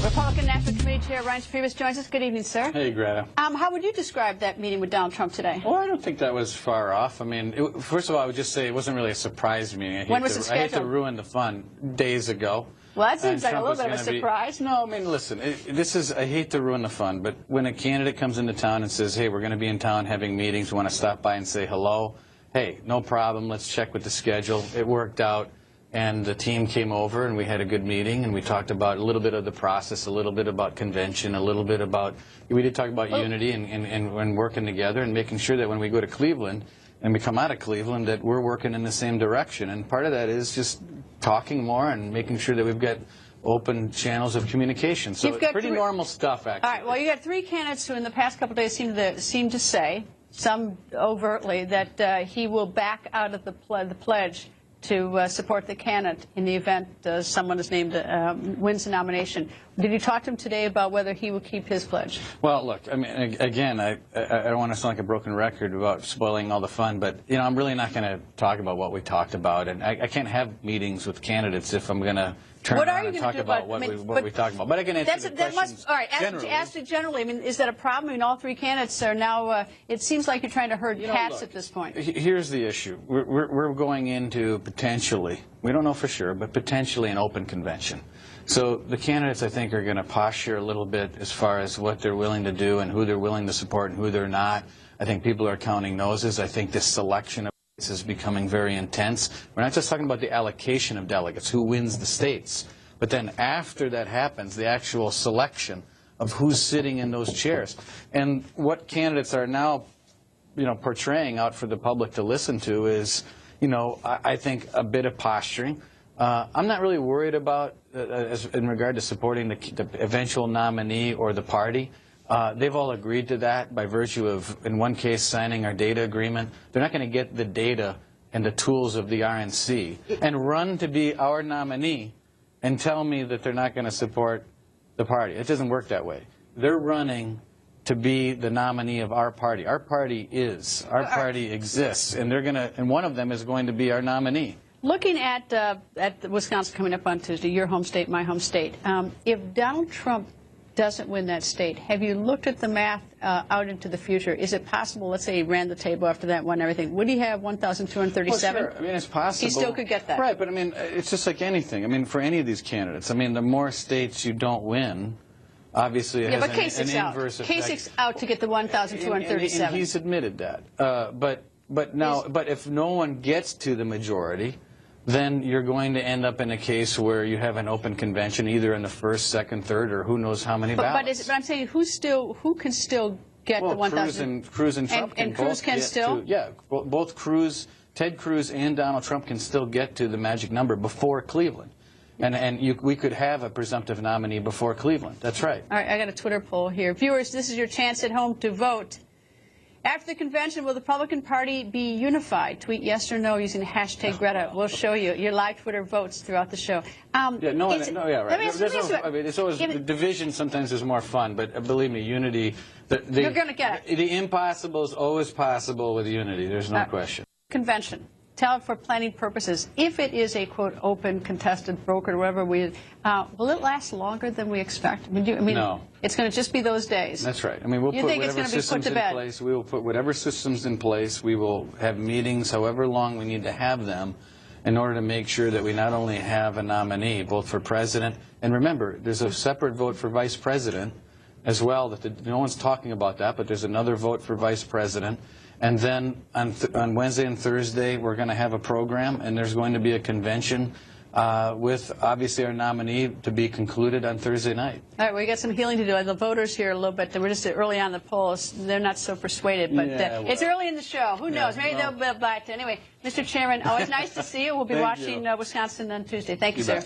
Republican National Committee Chair Reince Priebus joins us. Good evening, sir. Hey, Greta. How would you describe that meeting with Donald Trump today? Well, I don't think that was far off. I mean, first of all, I would just say it wasn't really a surprise meeting. When was it scheduled? I hate to ruin the fun. Days ago. Well, that seems like a little bit of a surprise. No, I mean, listen, I hate to ruin the fun, but when a candidate comes into town and says, hey, we're going to be in town having meetings, we want to stop by and say hello, hey, no problem, let's check with the schedule. It worked out, and the team came over, and we had a good meeting, and we talked about a little bit of the process, a little bit about convention, a little bit about, we did talk about unity and working together and making sure that when we go to Cleveland and we come out of Cleveland that we're working in the same direction. And part of that is just talking more and making sure that we've got open channels of communication. So it's pretty normal stuff, actually. All right. Well, you got three candidates who in the past couple of days seem to say, some overtly, that he will back out of the pledge to support the candidate in the event someone is named wins the nomination. Did you talk to him today about whether he will keep his pledge? Well, look, I mean, again, I don't want to sound like a broken record about spoiling all the fun, but you know, I'm really not going to talk about what we talked about, and I can't have meetings with candidates if I'm going to turn around and talk about what we talked about. But I can answer the question generally. Ask it generally. I mean, is that a problem? I mean, all three candidates are now. It seems like you're trying to herd cats at this point. Here's the issue: we're going into potentially, we don't know for sure, but potentially an open convention. So the candidates, I think, are going to posture a little bit as far as what they're willing to do and who they're willing to support and who they're not. I think people are counting noses. I think this selection of is becoming very intense. We're not just talking about the allocation of delegates, who wins the states, but then after that happens, the actual selection of who's sitting in those chairs. And what candidates are now, portraying out for the public to listen to is, I think a bit of posturing. I'm not really worried about, in regard to supporting the eventual nominee or the party. They've all agreed to that by virtue of, in one case, signing our data agreement. They're not going to get the data and the tools of the RNC and run to be our nominee and tell me that they're not going to support the party. It doesn't work that way. They're running to be the nominee of our party. Our party exists, and they're going to, and one of them is going to be our nominee. Looking at Wisconsin coming up on Tuesday, your home state, my home state, if Donald Trump doesn't win that state, have you looked at the math out into the future? Is it possible, let's say he ran the table after that, won everything, would he have 1,237? Well, sure. I mean, it's possible. He still could get that. Right, but I mean, it's just like anything. I mean, for any of these candidates, I mean, the more states you don't win, obviously it has an inverse effect. Kasich's out to get the 1,237. And he's admitted that. But if no one gets to the majority, then you're going to end up in a case where you have an open convention, either in the first, second, third, or who knows how many ballots. But I'm saying, who can still get the 1,000? Cruz and Trump and Cruz can still? Yeah, both Ted Cruz and Donald Trump can still get to the magic number before Cleveland. And we could have a presumptive nominee before Cleveland. That's right. All right, I got a Twitter poll here. Viewers, this is your chance at home to vote. After the convention, will the Republican Party be unified? Tweet yes or no using hashtag Greta. We'll show you your live Twitter votes throughout the show. Right. It's always the division. Sometimes is more fun, but believe me, unity. You're going to get it. The impossible is always possible with unity. There's no question. Convention. Tell it for planning purposes. If it is a, quote, open, contested, brokered, whatever will it last longer than we expect? No. It's going to just be those days. That's right. I mean, we'll put whatever systems in place. We will put whatever systems in place. We will have meetings however long we need to have them in order to make sure that we not only have a nominee, both for president, and remember, there's a separate vote for vice president as well. No one's talking about that, but there's another vote for vice president. And then on Wednesday and Thursday, we're going to have a program, and there's going to be a convention with, obviously, our nominee to be concluded on Thursday night. All right, we got some healing to do. The voters here a little bit, we're just early on the polls. They're not so persuaded, but it's early in the show. Who knows? Maybe they'll bite. Anyway, Mr. Chairman, always nice to see you. We'll be watching Wisconsin on Tuesday. Thank you, sir.